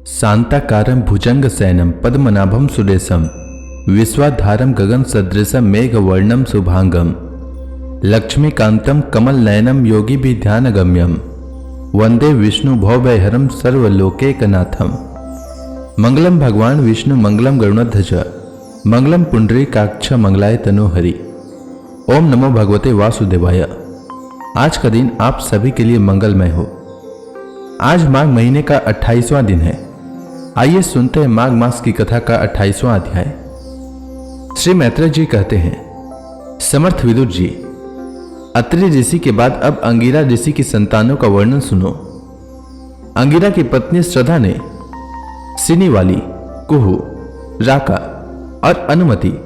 शांताकारं भुजंगशयनं पद्मनाभं सुरेशं विश्वाधारं गगनसदृशं मेघवर्णं शुभांगं लक्ष्मीकान्तं कमलनयनं योगिभिर्ध्यानगम्यं वंदे विष्णु भवभयहरं सर्वलोकैकनाथं। मंगलम भगवान विष्णु मंगलम गरुड़ध्वज मंगलम पुंडरीकाक्ष मंगलाय तनोहरि। ओम नमो भगवते वासुदेवाय। आज का दिन आप सभी के लिए मंगलमय हो। आज माघ महीने का 28वां दिन है। आइए सुनते हैं माघ मास की कथा का 28वां अध्याय। श्री मैत्रेय जी कहते हैं, समर्थ विदुर जी, अत्रि ऋषि के बाद अब अंगिरा ऋषि की संतानों का वर्णन सुनो। अंगिरा की पत्नी श्रद्धा ने सिनीवाली, कुहू, राका और अनुमति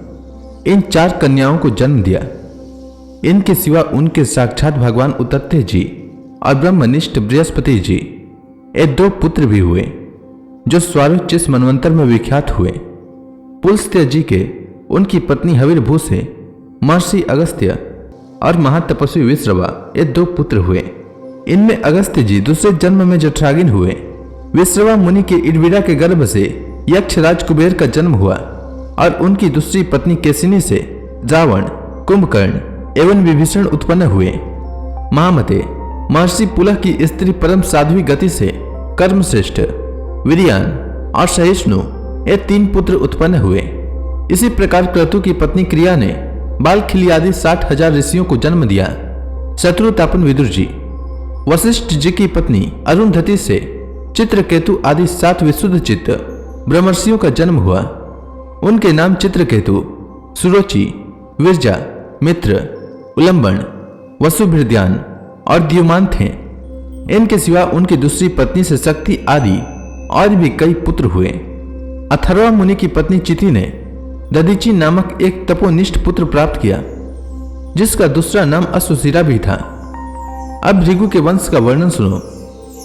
इन 4 कन्याओं को जन्म दिया। इनके सिवा उनके साक्षात भगवान उतत्य जी और ब्रह्मनिष्ठ बृहस्पति जी ये 2 पुत्र भी हुए जो स्वारोचिस मनवंतर में विख्यात हुए। पुलस्त्य जी के उनकी पत्नी हविर्भू से महर्षि अगस्त्य और महातपस्वी विश्रवा ये 2 पुत्र हुए। इनमें अगस्त्य जी दूसरे जन्म में जठरागिन हुए। विश्रवा मुनि के इडविरा के गर्भ से यक्षराज कुबेर का जन्म हुआ और उनकी दूसरी पत्नी केसिनी से रावण, कुंभकर्ण एवं विभीषण उत्पन्न हुए। महामते महर्षि पुलह की स्त्री परम साध्वी गति से कर्मश्रेष्ठ, वीर्यान और सहिष्णु ये 3 पुत्र उत्पन्न हुए। इसी प्रकार क्रतु की पत्नी क्रिया ने बालखिली आदि 60,000 ऋषियों को जन्म दिया। शत्रुतापन विदुर जी, वशिष्ठ जी की पत्नी अरुंधति से चित्रकेतु आदि 7 विशुद्ध चित्त ब्रह्मर्षियों का जन्म हुआ। उनके नाम चित्रकेतु, सुरोचि, विरजा, मित्र, उलंबन, वसुभृद्यान और द्युमान थे। इनके सिवा उनकी दूसरी पत्नी से शक्ति आदि और भी कई पुत्र हुए। अथर्वा मुनि की पत्नी चिति ने दधीचि नामक एक तपोनिष्ठ पुत्र प्राप्त किया, जिसका दूसरा नाम अश्वशिरा भी था। अब भृगु के वंश का वर्णन सुनो।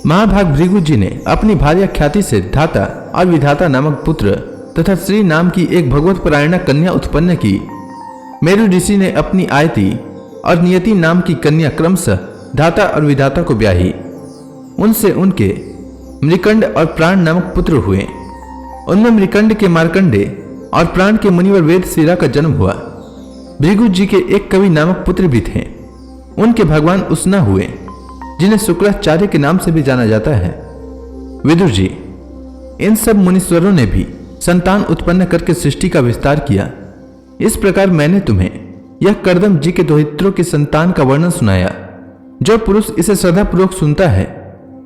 महाभाग भृगु जी ने अपनी भार्या ख्याति से धाता और विधाता नामक पुत्र तथा श्री नाम की एक भगवत परायणा कन्या उत्पन्न की। मेरु ऋषि ने अपनी आयति और नियति नाम की कन्या क्रमशः धाता और विधाता को ब्याही। उनसे उनके मृकंड और प्राण नामक पुत्र हुए। उनमें मृकंड के मार्कंडे और प्राण के मुनिवर वेद शिरा का जन्म हुआ। भृगु जी के एक कवि नामक पुत्र भी थे। उनके भगवान उसना हुए, जिन्हें शुक्राचार्य के नाम से भी जाना जाता है। विदुर जी, इन सब मुनीश्वरों ने भी संतान उत्पन्न करके सृष्टि का विस्तार किया। इस प्रकार मैंने तुम्हें यह कर्दम जी के दोहित्रों की संतान का वर्णन सुनाया। जो पुरुष इसे श्रद्धापूर्वक सुनता है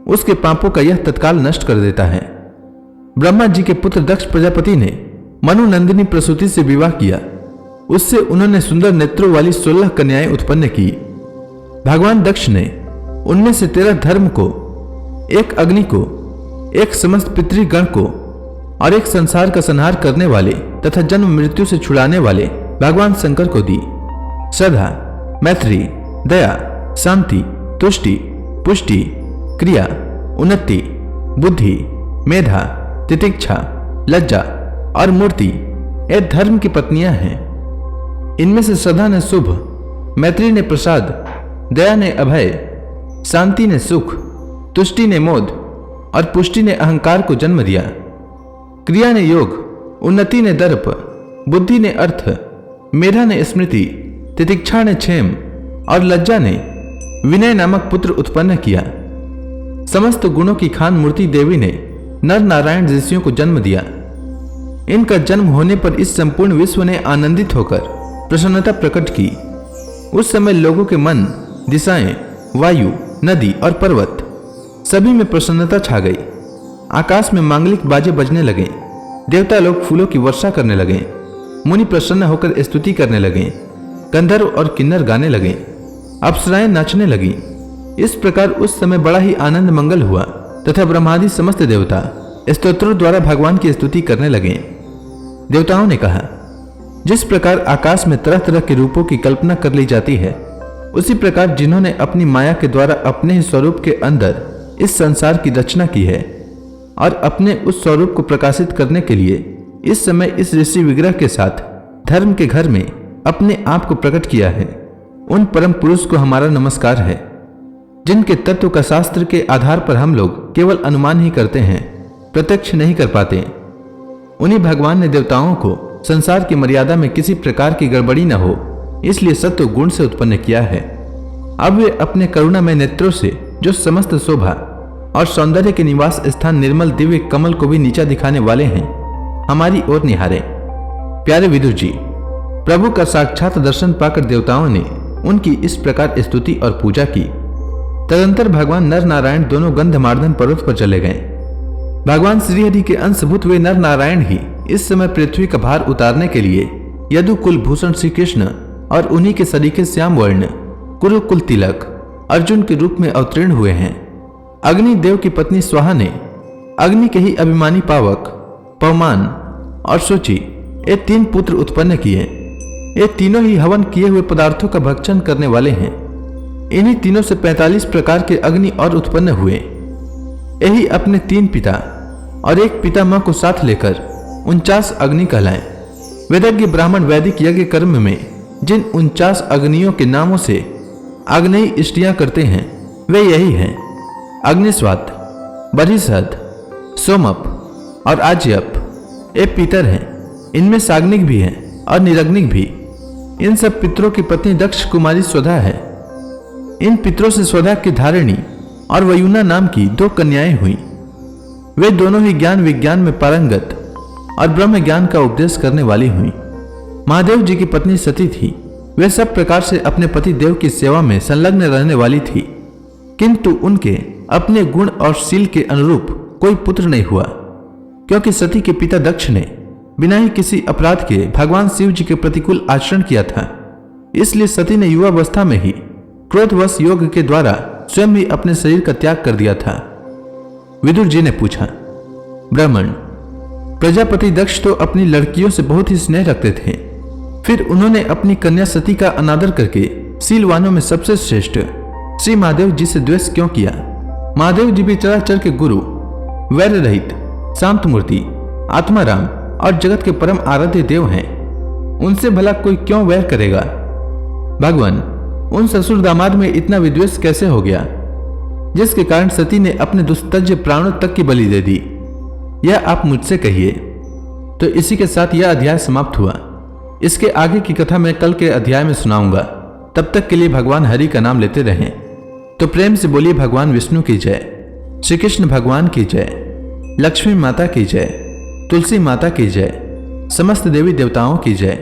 उसके पापों का यह तत्काल नष्ट कर देता है। ब्रह्मा जी के पुत्र दक्ष प्रजापति ने मनु नंदिनी प्रसूति से विवाह किया। उससे उन्होंने सुंदर नेत्रों वाली 16 कन्याएं उत्पन्न की। भगवान दक्ष ने उनमें से 13 धर्म को, एक अग्नि को, एक समस्त पितृगण को और एक संसार का संहार करने वाले तथा जन्म मृत्यु से छुड़ाने वाले भगवान शंकर को दी। श्रद्धा, मैत्री, दया, शांति, तुष्टि, पुष्टि, क्रिया, उन्नति, बुद्धि, मेधा, तितिक्षा, लज्जा और मूर्ति ये धर्म की पत्नियां हैं। इनमें से श्रद्धा ने शुभ, मैत्री ने प्रसाद, दया ने अभय, शांति ने सुख, तुष्टि ने मोद और पुष्टि ने अहंकार को जन्म दिया। क्रिया ने योग, उन्नति ने दर्प, बुद्धि ने अर्थ, मेधा ने स्मृति, तितिक्षा ने क्षेम और लज्जा ने विनय नामक पुत्र उत्पन्न किया। समस्त गुणों की खान मूर्ति देवी ने नर नारायण ऋषियों को जन्म दिया। इनका जन्म होने पर इस संपूर्ण विश्व ने आनंदित होकर प्रसन्नता प्रकट की। उस समय लोगों के मन, दिशाएं, वायु, नदी और पर्वत सभी में प्रसन्नता छा गई। आकाश में मांगलिक बाजे बजने लगे। देवता लोग फूलों की वर्षा करने लगे। मुनि प्रसन्न होकर स्तुति करने लगे। गंधर्व और किन्नर गाने लगे। अप्सराएं नाचने लगी। इस प्रकार उस समय बड़ा ही आनंद मंगल हुआ तथा ब्रह्मादि समस्त देवता स्तोत्रों द्वारा भगवान की स्तुति करने लगे। देवताओं ने कहा, जिस प्रकार आकाश में तरह तरह के रूपों की कल्पना कर ली जाती है, उसी प्रकार जिन्होंने अपनी माया के द्वारा अपने ही स्वरूप के अंदर इस संसार की रचना की है और अपने उस स्वरूप को प्रकाशित करने के लिए इस समय इस ऋषि विग्रह के साथ धर्म के घर में अपने आप को प्रकट किया है, उन परम पुरुष को हमारा नमस्कार है, जिनके तत्व का शास्त्र के आधार पर हम लोग केवल अनुमान ही करते हैं। प्रत्यक्ष नहीं कर पाते। उन्हीं भगवान ने देवताओं को संसार की मर्यादा में किसी प्रकार की गड़बड़ी न हो इसलिए सत्व गुण से उत्पन्न किया है। अब वे अपने करुणामय नेत्रों से जो समस्त शोभा और सौंदर्य के निवास स्थान निर्मल दिव्य कमल को भी नीचा दिखाने वाले हैं, हमारी ओर निहारे। प्यारे विदुर जी, प्रभु का साक्षात दर्शन पाकर देवताओं ने उनकी इस प्रकार स्तुति और पूजा की। तदंतर भगवान नर नारायण दोनों गंधमार्दन पर्वत पर चले गए। भगवान श्रीहरि के अंशभूत वे नर नारायण ही इस समय पृथ्वी का भार उतारने के लिए यदु कुल भूषण श्री कृष्ण और उन्हीं के सरीखे श्याम वर्ण कुरुकुल तिलक अर्जुन के रूप में अवतीर्ण हुए हैं। अग्नि देव की पत्नी स्वाहा ने अग्नि के ही अभिमानी पावक, पवमान और शुचि ये 3 पुत्र उत्पन्न किए। ये तीनों ही हवन किए हुए पदार्थों का भक्षण करने वाले हैं। इन्हीं तीनों से 45 प्रकार के अग्नि और उत्पन्न हुए। यही अपने 3 पिता और एक पितामह को साथ लेकर 49 अग्नि कहलाएं। वेदज्ञ ब्राह्मण वैदिक यज्ञ कर्म में जिन 49 अग्नियों के नामों से आग्नेयी इष्टियां करते हैं वे यही हैं: अग्निस्वात, बरिशद, सोमप और आज्यप। ये पितर हैं। इनमें साग्निक भी हैं और निरग्निक भी। इन सब पितरों की पत्नी दक्ष कुमारी स्वधा है। इन पितरों से स्वधा की धारिणी और वयुना नाम की 2 कन्याएं हुई। वे दोनों ही ज्ञान विज्ञान में पारंगत और ब्रह्म ज्ञान का उपदेश करने वाली हुई। महादेव जी की पत्नी सती थी। वे सब प्रकार से अपने पति देव की सेवा में संलग्न रहने वाली थी, किंतु उनके अपने गुण और शील के अनुरूप कोई पुत्र नहीं हुआ, क्योंकि सती के पिता दक्ष ने बिना ही किसी अपराध के भगवान शिव जी के प्रतिकूल आचरण किया था। इसलिए सती ने युवावस्था में ही क्रोधवश योग के द्वारा स्वयं ही अपने शरीर का त्याग कर दिया था। विदुर जी ने पूछा, ब्राह्मण, प्रजापति दक्ष तो अपनी लड़कियों से बहुत ही स्नेह रखते थे, फिर उन्होंने अपनी कन्या सती का अनादर करके शीलवानों में सबसे श्रेष्ठ श्री महादेव जी से द्वेष क्यों किया? महादेव जी भी चराचर के गुरु, वैर रहित, शांत मूर्ति, आत्माराम और जगत के परम आराध्य देव हैं। उनसे भला कोई क्यों वैर करेगा? भगवान, उन ससुर दामाद में इतना विद्वेष कैसे हो गया, जिसके कारण सती ने अपने दुस्तज्य प्राणों तक की बलि दे दी? यह आप मुझसे कहिए। तो इसी के साथ यह अध्याय समाप्त हुआ। इसके आगे की कथा मैं कल के अध्याय में सुनाऊंगा। तब तक के लिए भगवान हरि का नाम लेते रहें। तो प्रेम से बोलिए भगवान विष्णु की जय, श्री कृष्ण भगवान की जय, लक्ष्मी माता की जय, तुलसी माता की जय, समस्त देवी देवताओं की जय।